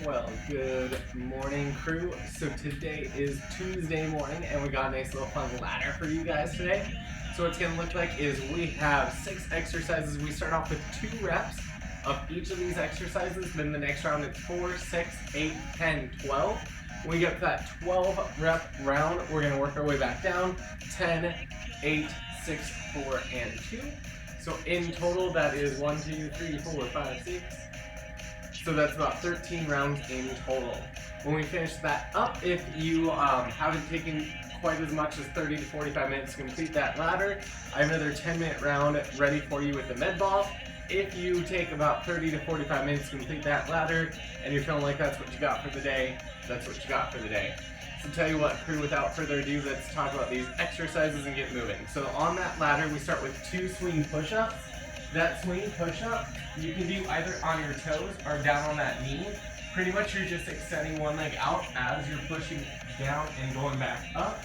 Well, good morning, crew. So today is Tuesday morning, and we got a nice little fun ladder for you guys today. So what it's going to look like is we have 6 exercises. We start off with 2 reps of each of these exercises. Then the next round it's 4, 6, 8, 10, 12. When we get to that 12 rep round, we're going to work our way back down. 10, 8, 6, 4, and 2. So in total, that is 1, 2, 3, 4, 5, 6. So that's about 13 rounds in total. When we finish that up, if you haven't taken quite as much as 30 to 45 minutes to complete that ladder, I have another 10-minute round ready for you with the med ball. If you take about 30 to 45 minutes to complete that ladder and you're feeling like that's what you got for the day, that's what you got for the day. So tell you what, crew, without further ado, let's talk about these exercises and get moving. So on that ladder, we start with 2 swing push-ups. That swing push-up, you can do either on your toes or down on that knee. Pretty much you're just extending one leg out as you're pushing down and going back up.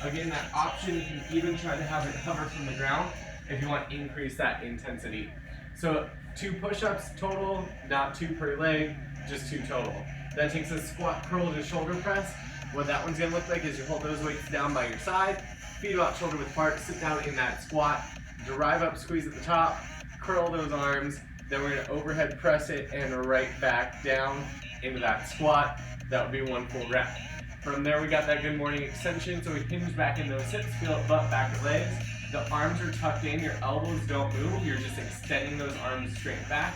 Again, that option, you can even try to have it hover from the ground if you want to increase that intensity. So 2 push-ups total, not 2 per leg, just 2 total. That takes a squat, curl to shoulder press. What that one's going to look like is you hold those weights down by your side, feet about shoulder width apart, sit down in that squat, drive up, squeeze at the top, curl those arms, then we're going to overhead press it and right back down into that squat. That would be 1 full rep. From there we got that good morning extension, so we hinge back in those hips, feel it butt back to legs. The arms are tucked in, your elbows don't move, you're just extending those arms straight back.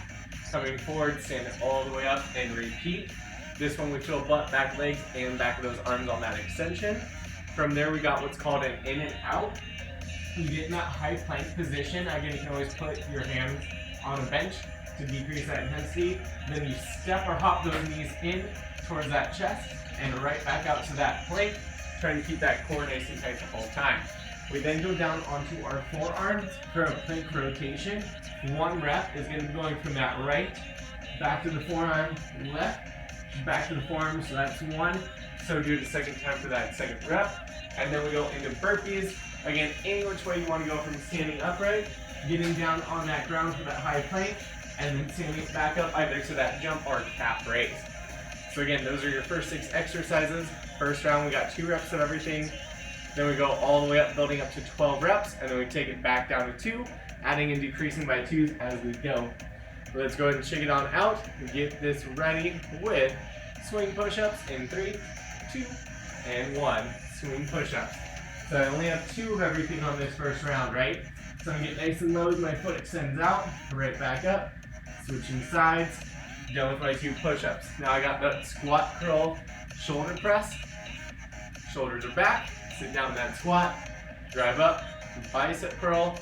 Coming forward, stand it all the way up and repeat. This one we feel butt, back legs, and back of those arms on that extension. From there we got what's called an in and out. You get in that high plank position. Again, you can always put your hands on a bench to decrease that intensity. Then you step or hop those knees in towards that chest and right back out to that plank. Try to keep that core nice and tight the whole time. We then go down onto our forearms for a plank rotation. 1 rep is going to be going from that right back to the forearm, left, back to the forearm, so that's 1. So do it a second time for that second rep. And then we go into burpees. Again, any which way you want to go from standing upright, getting down on that ground for that high plank, and then standing back up either to that jump or calf raise. So again, those are your first 6 exercises. First round, we got 2 reps of everything. Then we go all the way up, building up to 12 reps, and then we take it back down to 2, adding and decreasing by 2s as we go. Let's go ahead and shake it on out and get this ready with swing push-ups in 3, 2, and 1. Swing push-ups. So I only have 2 of everything on this first round, right? So I'm going to get nice and low as my foot extends out, right back up, switching sides, done with my 2 push-ups. Now I got that squat, curl, shoulder press. Shoulders are back, sit down in that squat, drive up, bicep curl,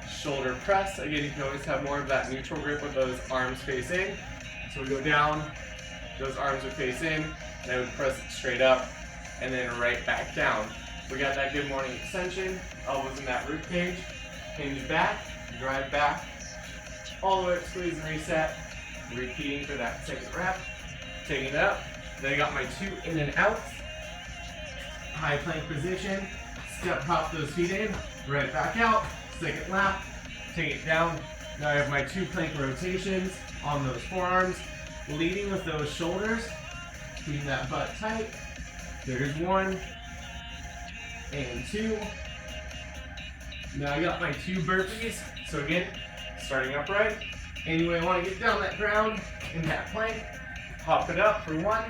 shoulder press. Again, you can always have more of that neutral grip with those arms face in. So we go down, those arms are face in, and I would press it straight up, and then right back down. We got that good morning extension, elbows in that rib cage, hinge back, drive back, all the way up, squeeze and reset, repeating for that second rep, taking it up. Then I got my 2 in and outs, high plank position, step hop those feet in, right back out, second lap, take it down. Now I have my 2 plank rotations on those forearms, leading with those shoulders, keeping that butt tight. There's 1 and 2. Now I got my 2 burpees. So again, starting upright. Any way I want to get down that ground in that plank, hop it up for 1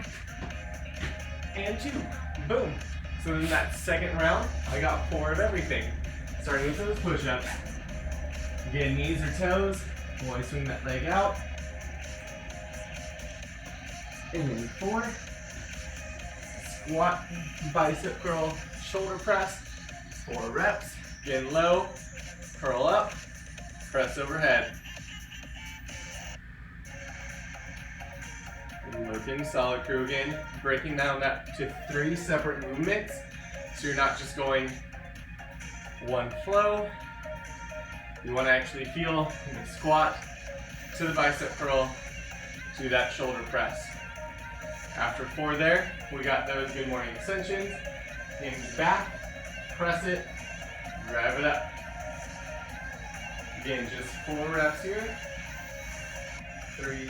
and 2. Boom. So in that second round, I got 4 of everything. Starting with those push-ups. Again, knees or toes. Always swing that leg out. And then 4. Squat, bicep curl, shoulder press, 4 reps, getting low, curl up, press overhead. Looking solid, crew. Again, breaking down that to 3 separate movements, so you're not just going one flow. You want to actually feel the squat to the bicep curl to that shoulder press. After 4 there, we got those good morning extensions. Hinge back, press it, drive it up. Again, just 4 reps here. 3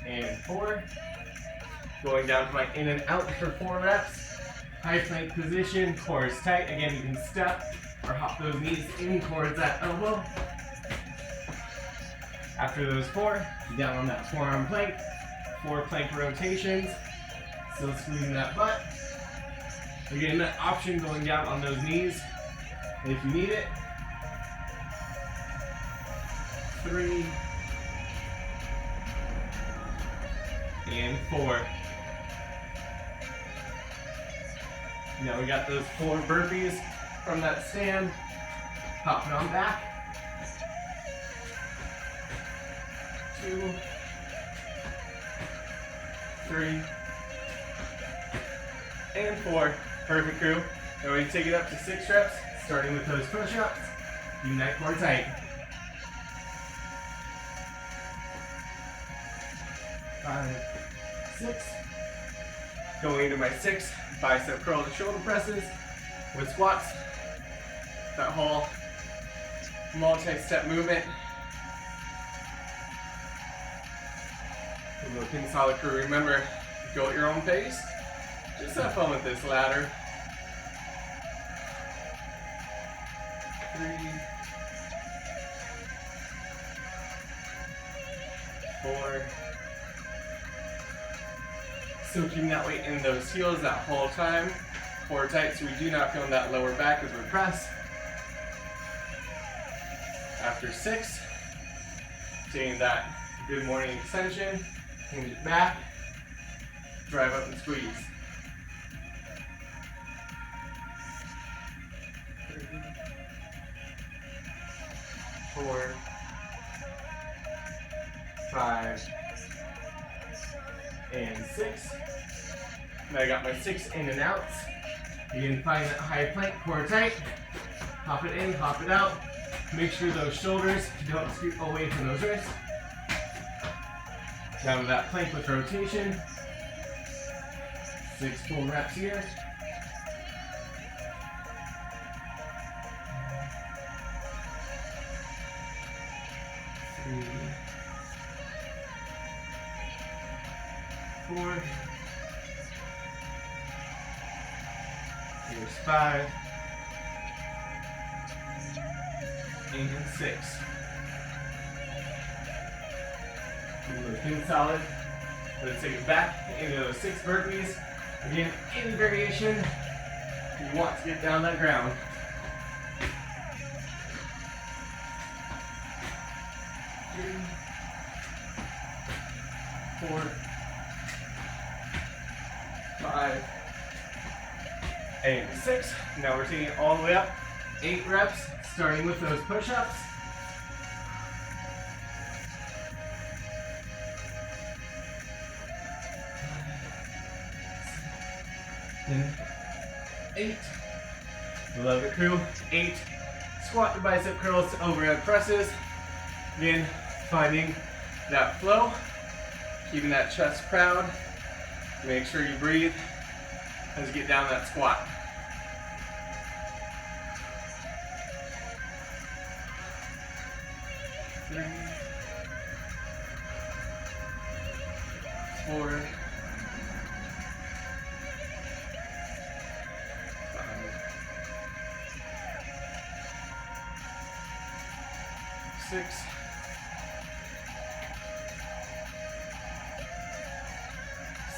and 4. Going down to my in and out for 4 reps. High plank position, core is tight. Again, you can step or hop those knees in towards that elbow. After those 4, down on that forearm plank. 4 plank rotations. Still squeezing that butt. Again, that option going down on those knees if you need it. 3 and 4. Now we got those 4 burpees from that stand. Popping on back. 2, 3, and 4. Perfect, crew. Now we take it up to 6 reps, starting with those push-ups. Keep that core tight. 5, 6. Going into my 6 bicep curl and shoulder presses with squats. That whole multi-step movement. Looking solid, crew. Remember, go at your own pace. Just have fun with this ladder. 3, 4. So keeping that weight in those heels that whole time. Core tight so we do not feel in that lower back as we press. After 6, taking that good morning extension, hinge it back, drive up and squeeze. 3, 4, 5, and 6. Now I got my 6 in and outs. You can find that high plank, core tight. Hop it in, hop it out. Make sure those shoulders don't scoot away from those wrists. Down to that plank with rotation. 6 full reps here. Three, 4. Here's 5. And 6. Looking solid. Let's take it back into those 6 burpees. Again, any variation you want to get down that ground. 3, 4, 5, and 6. Now we're taking it all the way up. 8 reps, starting with those push-ups. And 8. Love it, crew. 8 squat to bicep curls to overhead presses. Again, finding that flow, keeping that chest proud. Make sure you breathe as you get down that squat. 3, 4, 5, 6,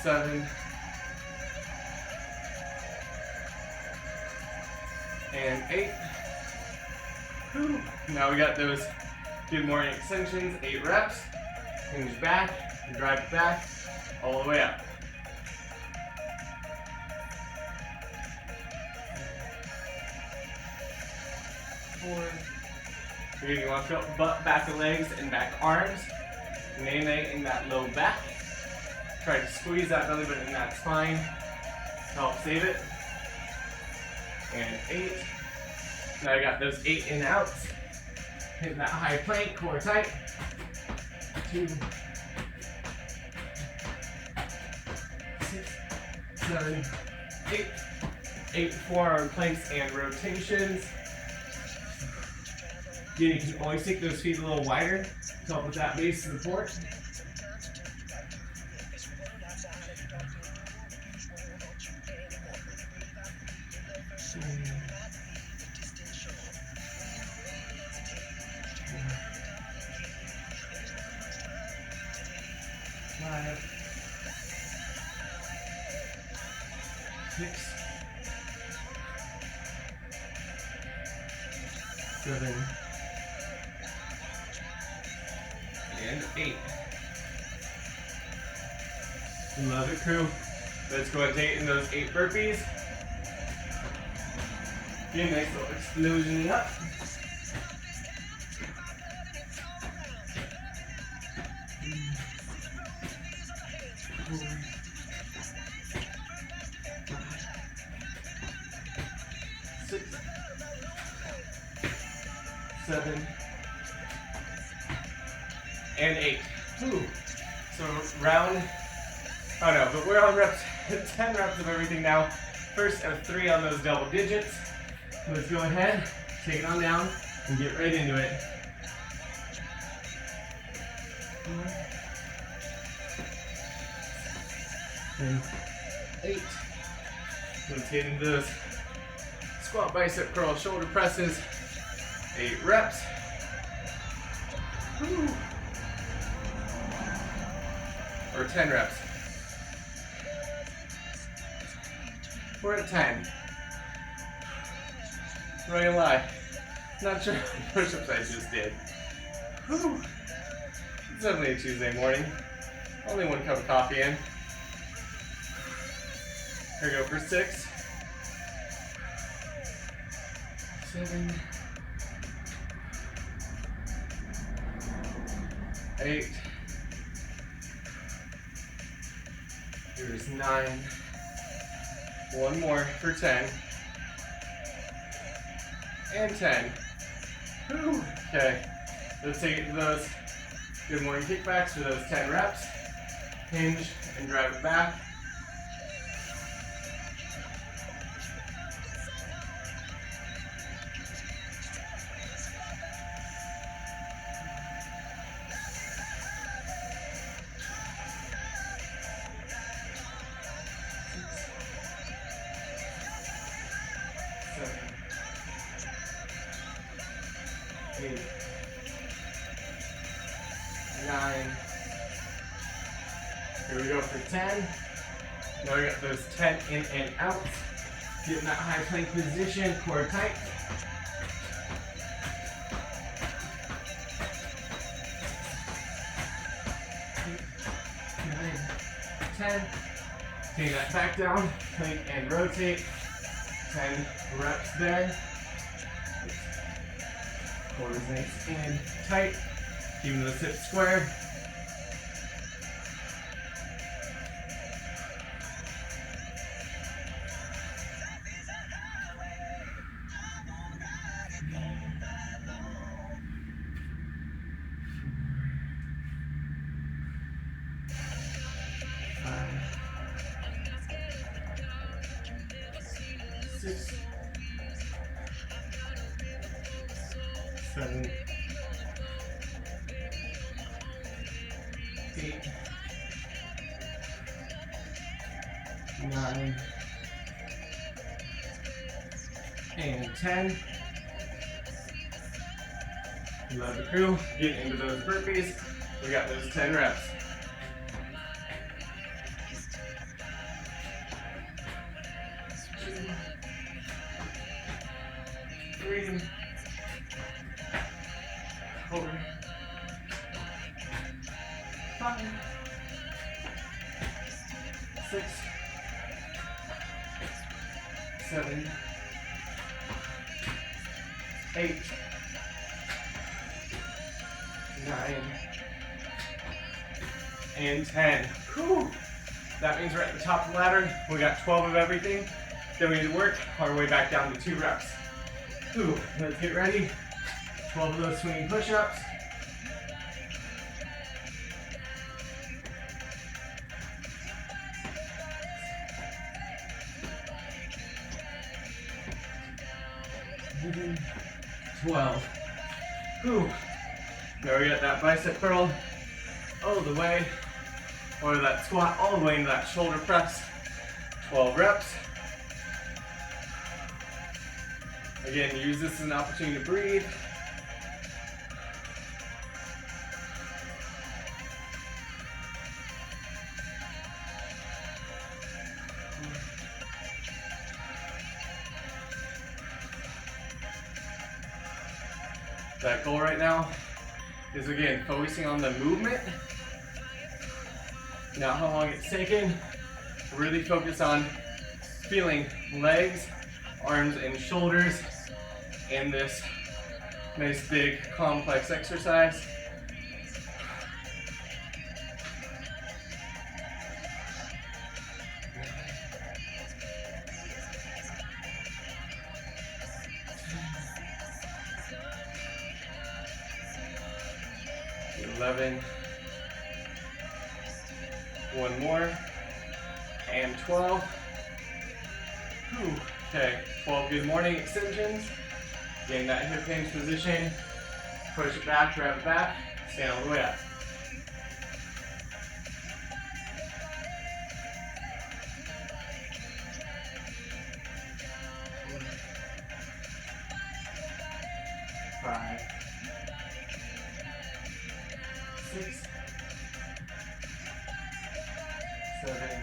7, and 8. Whew. Now we got those good morning extensions, 8 reps. Hinge back, drive it back, all the way up. 4. Again, you want to feel butt, back of legs, and back arms. Nay in that low back. Try to squeeze that belly button in that spine to help save it. And 8. Now I got those 8 in and outs. Hitting that high plank, core tight. 2, 6, 7, 8. 8 forearm planks and rotations. Again, you can always take those feet a little wider to help with that base support. Five, 6, 7, and 8. Love it, crew. Let's go and take in those 8 burpees. Get a nice little explosion up. Six, 7, and 8. Ooh. So round, oh no, but we're on reps, 10 reps of everything now. First of 3 on those double digits. Let's go ahead, take it on down, and get right into it. 8. Let's get into those squat, bicep curl, shoulder presses. 8 reps. Woo. Or 10 reps. We're at 10. I'm not gonna lie. Not sure how many push-ups I just did. Whew. It's definitely a Tuesday morning. Only 1 cup of coffee in. Here we go for 6. 7. 8. Here's 9. 1 more for 10. And 10. Whew. Okay, let's take it to those good morning kickbacks for those 10 reps. Hinge and drive it back. Eight, 9. Here we go for 10. Now we got those 10 in and out. Get in that high plank position, core tight. 10. Take that back down, plank and rotate. 10 reps there. Core is nice and tight. Keeping those hips square. Six, 7, 8, 9, and 10. Love the crew. Get into those burpees. We got those 10 reps. 3, 4, 5, 6, 7, 8, 9, and 10. Whew. That means we're at the top of the ladder. We got 12 of everything. Then we need to work our way back down to 2 reps. Ooh, let's get ready. 12 of those swinging push-ups. And 12. Ooh. Now we got that bicep curl all the way, or that squat all the way into that shoulder press. 12 reps. Again, use this as an opportunity to breathe. That goal right now is, again, focusing on the movement, not how long it's taken. Really focus on feeling legs, arms, and shoulders in this nice big complex exercise. One more, and 12. Whew. Okay, 12 good morning extensions. Getting that hip hinge position. Push it back, grab it back, stand all the way up. Five, 6, 7,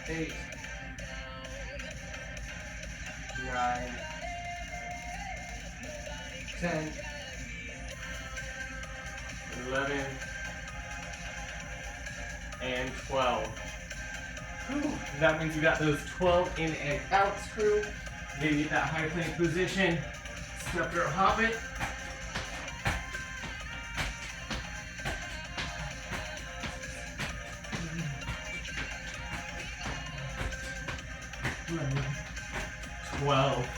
8, 9, 10, 11, and 12. Whew. That means you got those 12 in and outs, crew. Then get that high plank position. Step through, hop it. Mm. 12.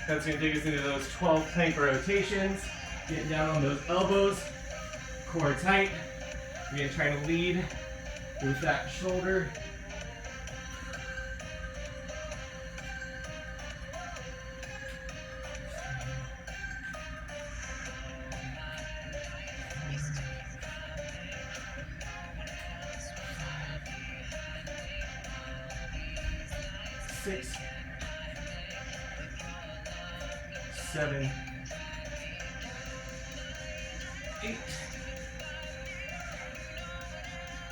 That's going to take us into those 12 plank rotations. Getting down on those elbows, core tight. You're going to try to lead with that shoulder. Six, 7, 8,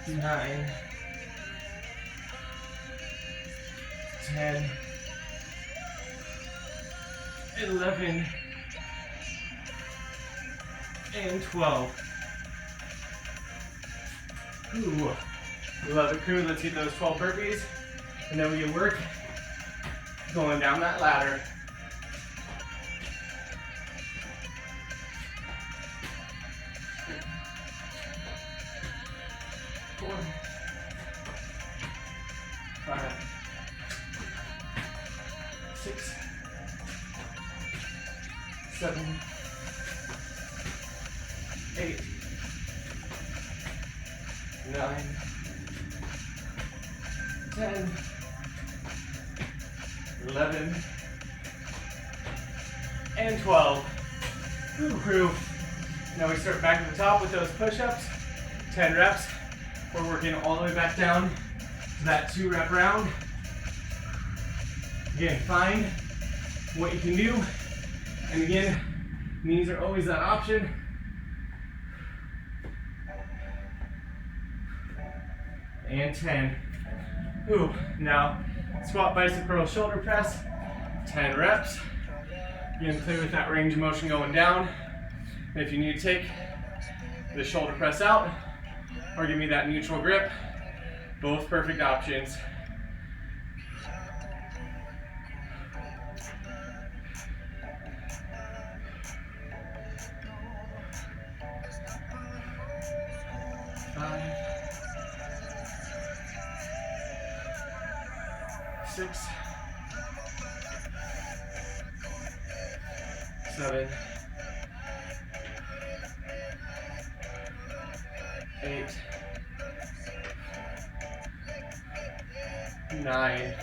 9, 10, 11, and 12. Ooh, love it, crew. Let's get those 12 burpees, and then we can work going down that ladder. Four, 5, 6, 7, 8, 9, 10, 11, and 12. Whew, crew. Now we start back at the top with those push-ups. 10 reps. We're working all the way back down to that 2-rep round. Again, find what you can do. And again, knees are always that option. And 10. Ooh, now squat, bicep curl, shoulder press. 10 reps. Again, play with that range of motion going down. And if you need to take the shoulder press out or give me that neutral grip, both perfect options. Five, 6, 7, 8, 9.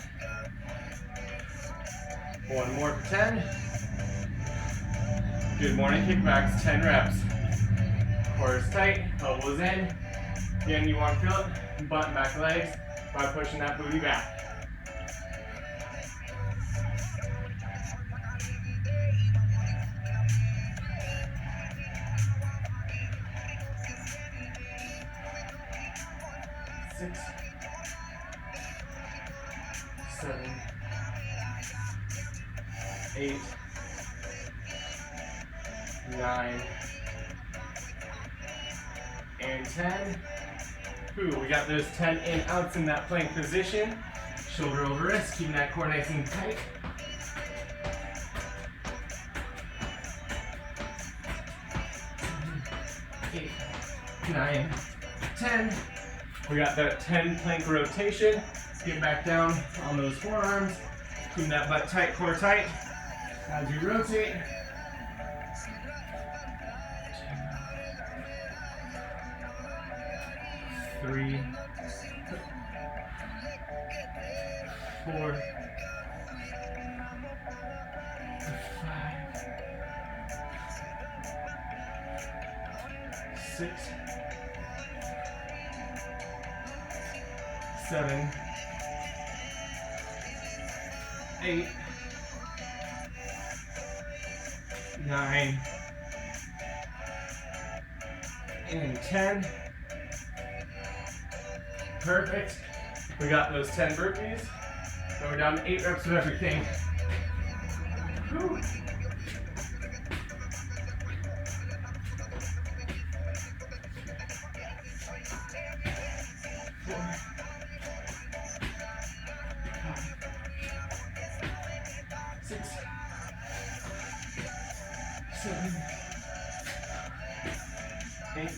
One more for 10. Good morning kickbacks, 10 reps. Core is tight, elbows in. Again, you want to feel it, button back legs by pushing that booty back. 6, 7, 8, 9, and 10. Ooh, we got those 10 in outs in that plank position. Shoulder over wrist, keeping that core nice and tight. 8, 9, 10. We got that 10 plank rotation. Get back down on those forearms. Keep that butt tight, core tight. As you rotate. 3, 4, 5, 6, 7, 8, 9, and 10. Perfect. We got those 10 burpees. Now we're down to 8 reps of everything. Whew. 4, 5, 6, 7, 8,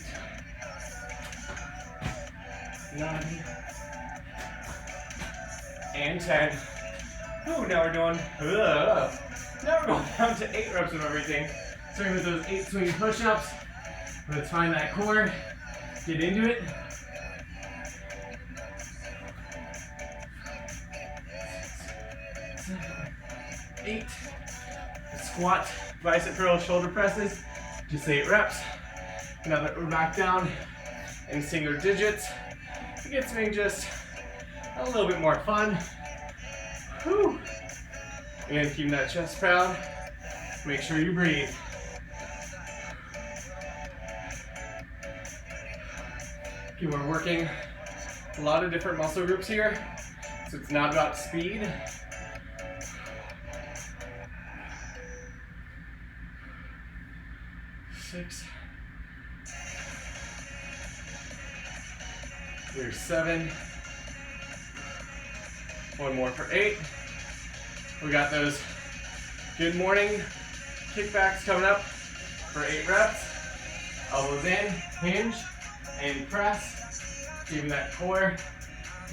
9, and 10. Ooh, now we're going down to 8 reps of everything. Starting with those 8 swing push-ups. Let's find that core. Get into it. 7, 8. Squat, bicep curl, shoulder presses. Just 8 reps. Now that we're back down in single digits, it gets me just a little bit more fun. Whew. And keep that chest proud. Make sure you breathe. Okay, we're working a lot of different muscle groups here, so it's not about speed. Six. There's 7. One more for 8. We got those good morning kickbacks coming up for 8 reps. Elbows in, hinge, and press. Keeping that core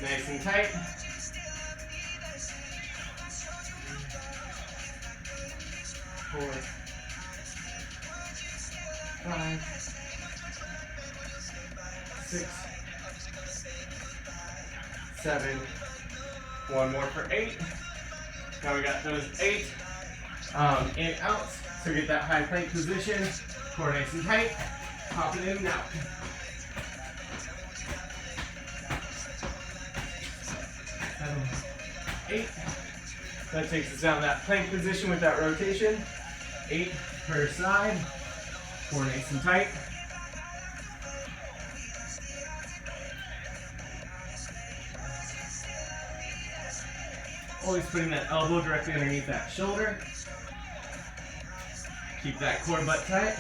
nice and tight. 4, 5, 6, 7. One more for 8. Now we got those 8 in outs. So get that high plank position. Core nice and tight. Pop it in and out. 7, 8. That takes us down that plank position with that rotation. 8 per side. Core nice and tight. Always putting that elbow directly underneath that shoulder. Keep that core butt tight.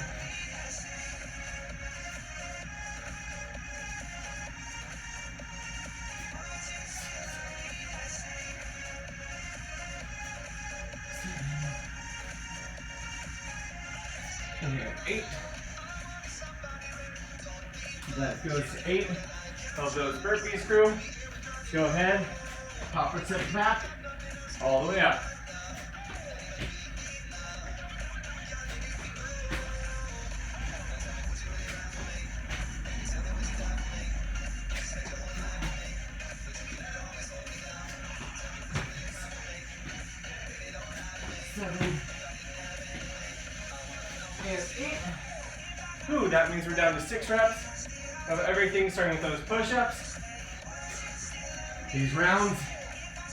And 8. That goes to 8 of those burpees, crew. Go ahead, pop our step back. All the way up. And 8. Ooh, that means we're down to 6 reps of everything, starting with those push-ups. These rounds,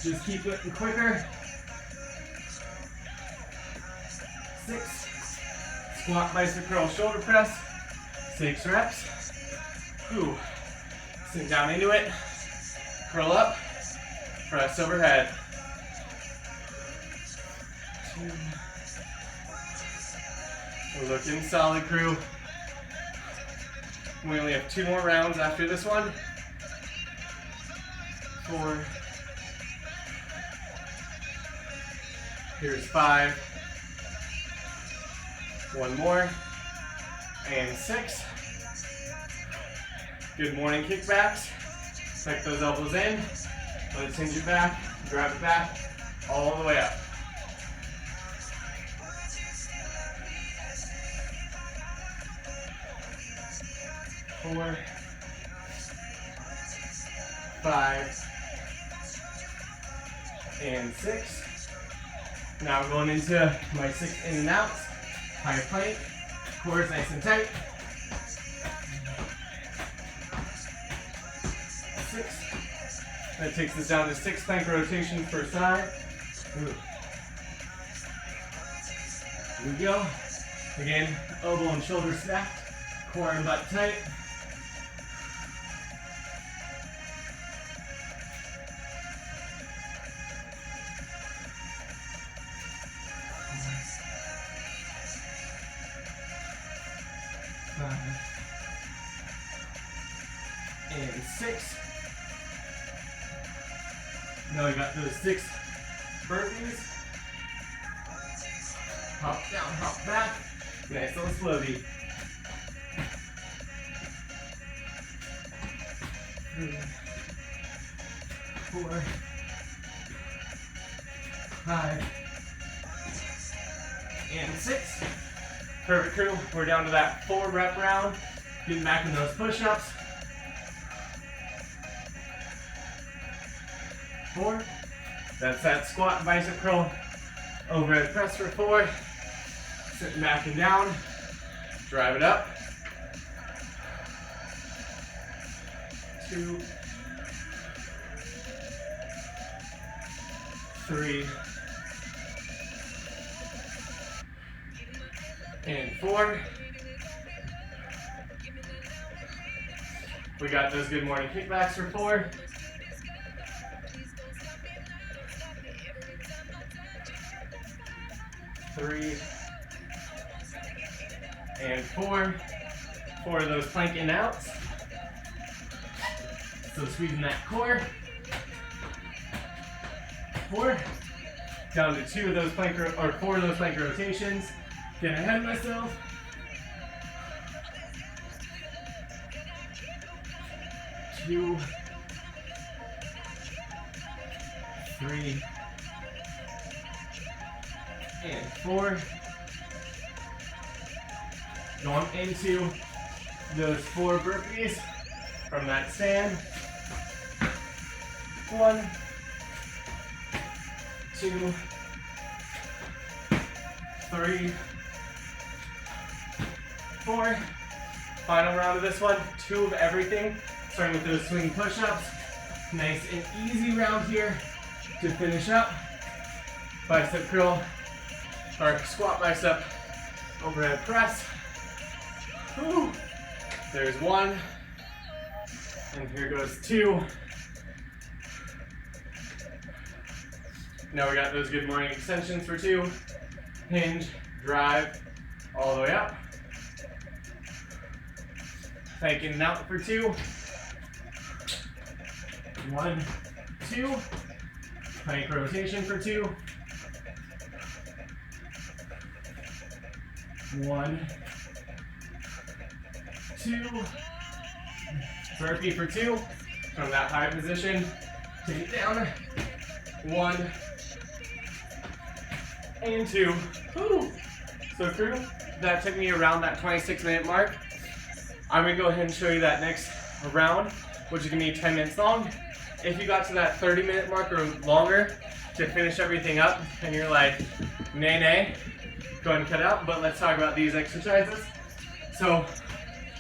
just keep getting quicker. 6. Squat, bicep curl, shoulder press. 6 reps. Ooh. Sink down into it. Curl up, press overhead. 2. We're looking solid, crew. We only have 2 more rounds after this one. 4. Here's 5. 1 more. And 6. Good morning kickbacks. Tuck those elbows in. Let's hinge it back. Grab it back. All the way up. 4, 5, and 6. Now we're going into my 6 in and outs. High plank, core is nice and tight. 6. That takes us down to 6 plank rotations per side. Here we go. Again, elbow and shoulder stacked, core and butt tight. And 6. Now we got those 6 burpees. Hop down, hop back. Nice little floaty. 3, 4, 5, and 6. Perfect, crew. We're down to that 4 rep round. Getting back in those push-ups. 4. That's that squat bicep curl. Overhead press for 4. Sitting back and down. Drive it up. 2, 3, and 4. We got those good morning kickbacks for 4. 3, and 4. 4 of those plank in outs. So squeezing that core. 4. Down to 2 of those plank or 4 of those plank rotations. Getting ahead of myself. 2, 3, and 4. Going into those 4 burpees from that stand. 1, 2, 3, 4. Final round of this one, 2 of everything. Starting with those swing push-ups. Nice and easy round here to finish up. Bicep curl, or squat bicep, overhead press. Whew. There's 1, and here goes 2. Now we got those good morning extensions for 2. Hinge, drive, all the way up. Planking it out for 2. 1, 2. Plank rotation for 2. 1, 2. Burpee for 2. From that high position, take it down. 1 and 2. Whew. So crew, that took me around that 26-minute mark. I'm gonna go ahead and show you that next round, which is gonna be 10 minutes long. If you got to that 30-minute mark or longer to finish everything up and you're like, nay, go ahead and cut out, but let's talk about these exercises. So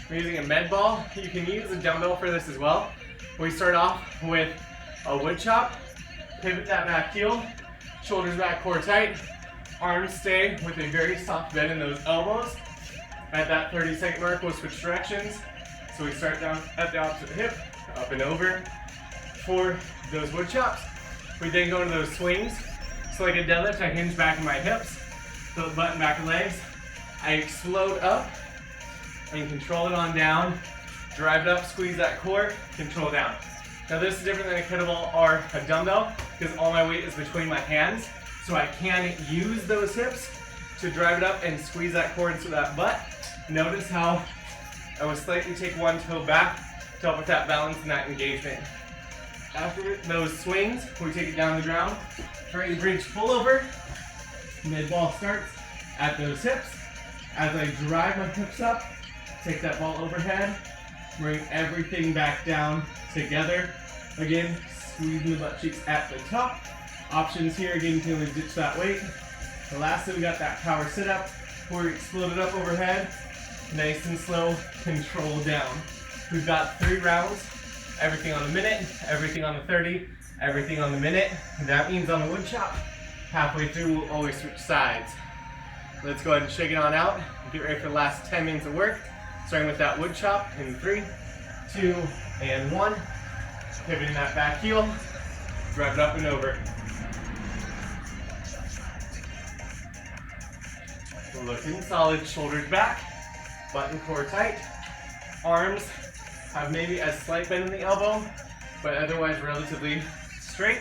we're using a med ball. You can use a dumbbell for this as well. We start off with a woodchop, pivot that back heel, shoulders back, core tight, arms stay with a very soft bend in those elbows. At that 30-second mark, we'll switch directions. So we start down at the opposite hip, up and over, for those wood chops. We then go into those swings. So like a deadlift, I hinge back in my hips, feel the butt and back of legs. I explode up and control it on down. Drive it up, squeeze that core, control down. Now this is different than a kettlebell or a dumbbell because all my weight is between my hands. So I can use those hips to drive it up and squeeze that core into that butt. Notice how I will slightly take one toe back to help with that balance and that engagement. After those swings, we take it down the ground. Try bridge pullover. Mid ball starts at those hips. As I drive my hips up, take that ball overhead, bring everything back down together. Again, squeezing the butt cheeks at the top. Options here, again, you can always ditch that weight. The last thing, we got that power sit up, where we explode it up overhead, nice and slow, control down. We've got 3 rounds, everything on the minute, everything on the 30, everything on the minute. That means on the wood chop, halfway through, we'll always switch sides. Let's go ahead and shake it on out. Get ready for the last 10 minutes of work, starting with that wood chop in 3, 2, and 1. Pivoting that back heel, drive it up and over. Looking solid, shoulders back, butt and core tight. Arms have maybe a slight bend in the elbow, but otherwise relatively straight.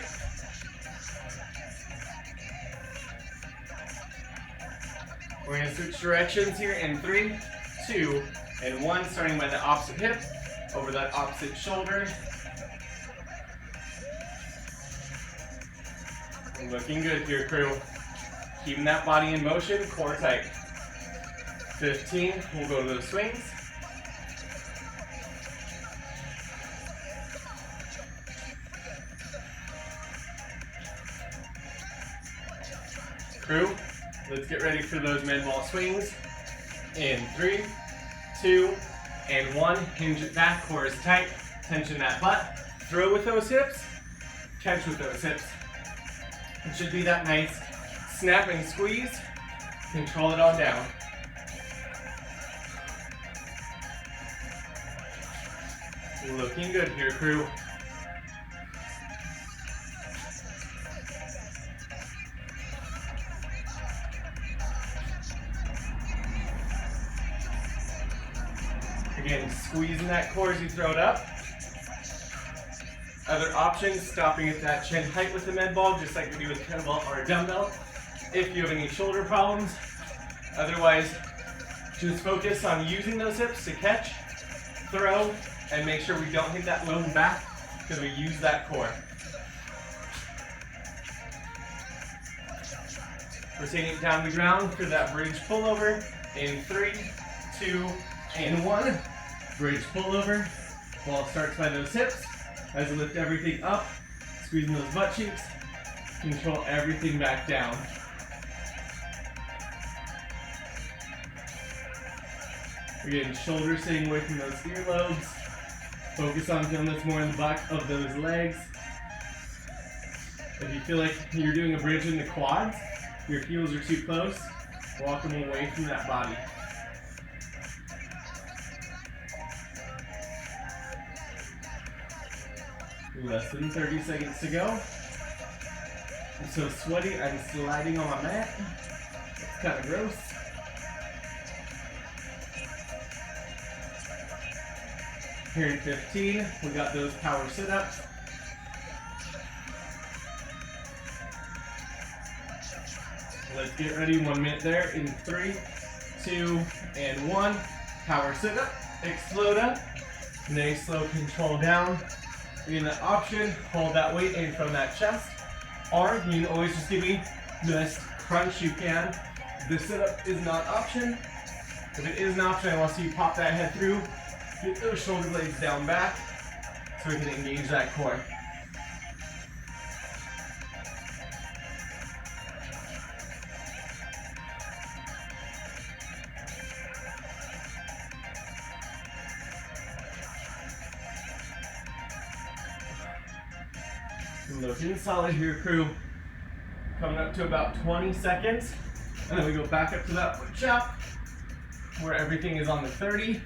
We're going to switch directions here in 3, 2, and 1, starting by the opposite hip, over that opposite shoulder. Looking good here, crew. Keeping that body in motion, core tight. 15, we'll go to those swings. Crew, let's get ready for those med ball swings. In 3, 2, and 1. Hinge it back, core is tight. Tension that butt. Throw with those hips. Catch with those hips. It should be that nice snap and squeeze. Control it on down. Looking good here, crew. Again, squeezing that core as you throw it up. Other options, stopping at that chin height with the med ball, just like we do with a kettlebell or a dumbbell, if you have any shoulder problems. Otherwise, just focus on using those hips to catch, throw, and make sure we don't hit that low back because we use that core. We're taking it down the ground for that bridge pullover in 3, 2, and 1. Bridge pullover. Ball starts by those hips. As we lift everything up, squeezing those butt cheeks, control everything back down. Again, shoulders staying away from those earlobes. Focus on feeling this more in the back of those legs. If you feel like you're doing a bridge in the quads, your heels are too close, walk them away from that body. Less than 30 seconds to go. I'm so sweaty, I'm sliding on my mat. It's kind of gross. Here in 15, we got those power sit-ups. Let's get ready, 1 minute there in 3, 2, and 1. Power sit-up, explode up, nice slow control down. In the option, hold that weight in from that chest, or you can always just give me the best crunch you can. The sit-up is not an option. If it is an option, I want to see you pop that head through, get those shoulder blades down back, so we can engage that core. Looking solid here, crew. Coming up to about 20 seconds. And then we go back up to that wood chop, where everything is on the 30.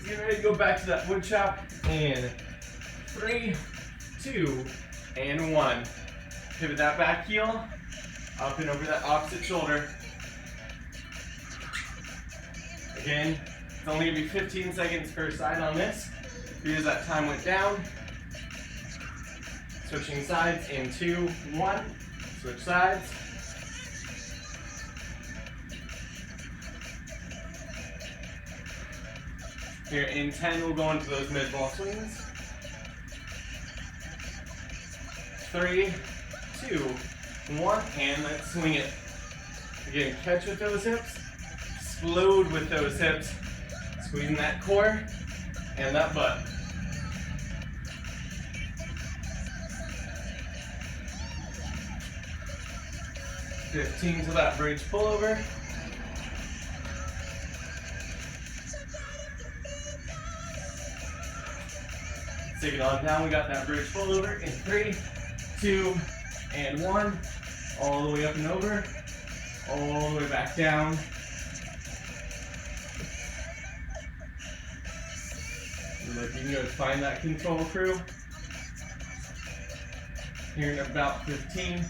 Let's get ready to go back to that wood chop in 3, 2, and 1. Pivot that back heel, up and over that opposite shoulder. Again, it's only gonna be 15 seconds per side on this because that time went down. Switching sides in 2, 1. Switch sides. Here in 10, we'll go into those mid ball swings. 3, 2, 1, and let's swing it. Again, catch with those hips, explode with those hips, squeezing that core and that butt. $15 to that bridge pullover. Take it on down. We got that bridge pullover in 3, 2, and 1. All the way up and over. All the way back down. Looking good. Find that control, crew. Here in about 15,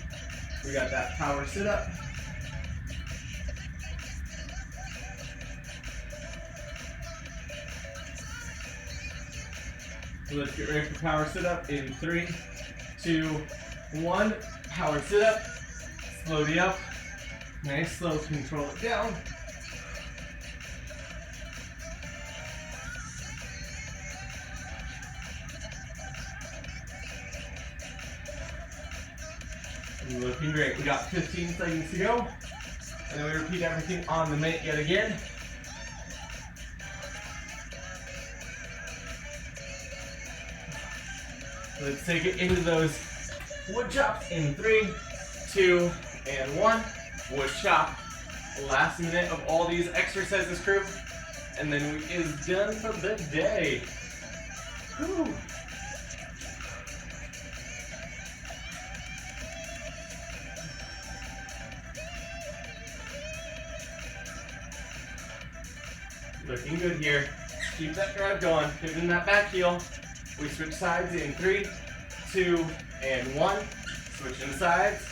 we got that power sit up. So let's get ready for power sit up in 3, 2, 1. Power sit up. Slowly up. Nice, slow, control it down. Looking great. We got 15 seconds to go. And then we repeat everything on the minute yet again. Let's take it into those wood chops in 3, 2, and 1. Wood chop. Last minute of all these exercises, crew. And then we is done for the day. Whew. Looking good here. Keep that drive going. Pivoting that back heel. We switch sides in 3, 2, and 1. Switching sides.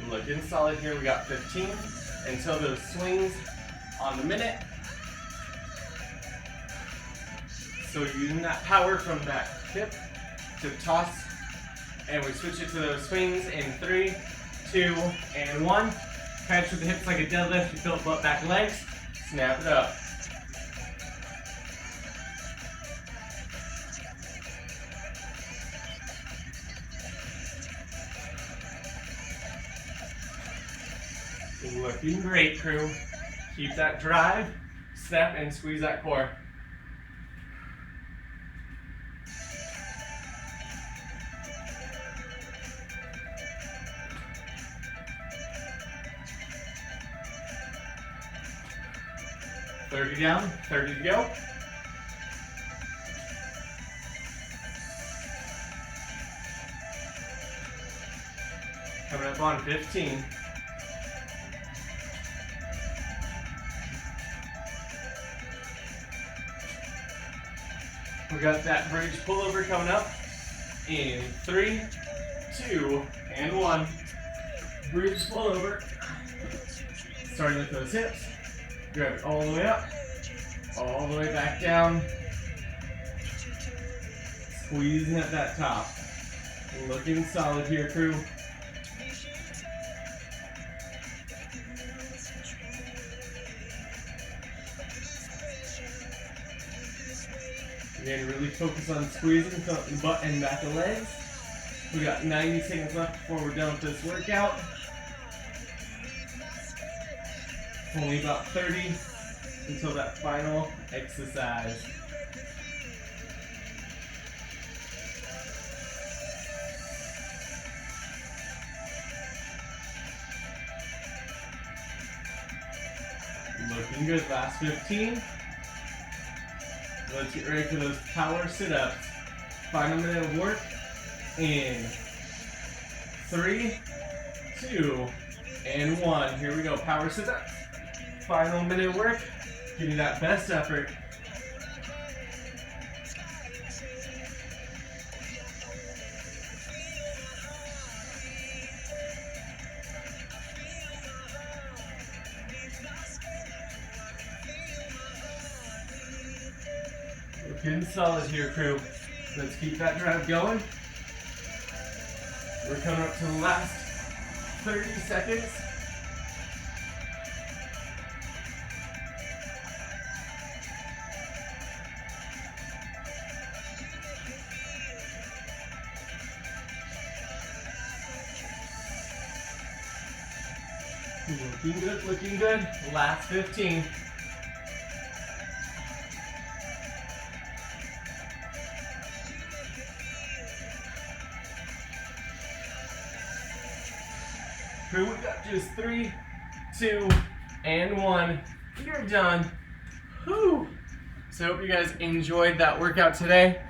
Looking solid here. We got 15 until those swings on the minute. So you're using that power from that hip to toss, and we switch it to those swings in 3, 2, and 1. Catch with the hips like a deadlift. You feel butt back legs. Snap it up. Looking great, crew. Keep that drive, snap, and squeeze that core. $30 down, 30 to go. Coming up on 15. We got that bridge pullover coming up in 3, 2, and 1. Bridge pullover. Starting with those hips. Grab it all the way up, all the way back down. Squeezing at that top. Looking solid here, crew. Again, really focus on squeezing the butt and back of legs. We got 90 seconds left before we're done with this workout. Only about 30 until that final exercise. Looking good, last 15. Let's get ready for those power sit-ups. Final minute of work in 3, 2, and 1. Here we go. Power sit-ups. Final minute work. Give me that best effort. Looking solid here, crew. Let's keep that drive going. We're coming up to the last 30 seconds. Looking good, looking good. Last 15. Crew, we got just 3, 2, and 1. You're done. Whew. So I hope you guys enjoyed that workout today.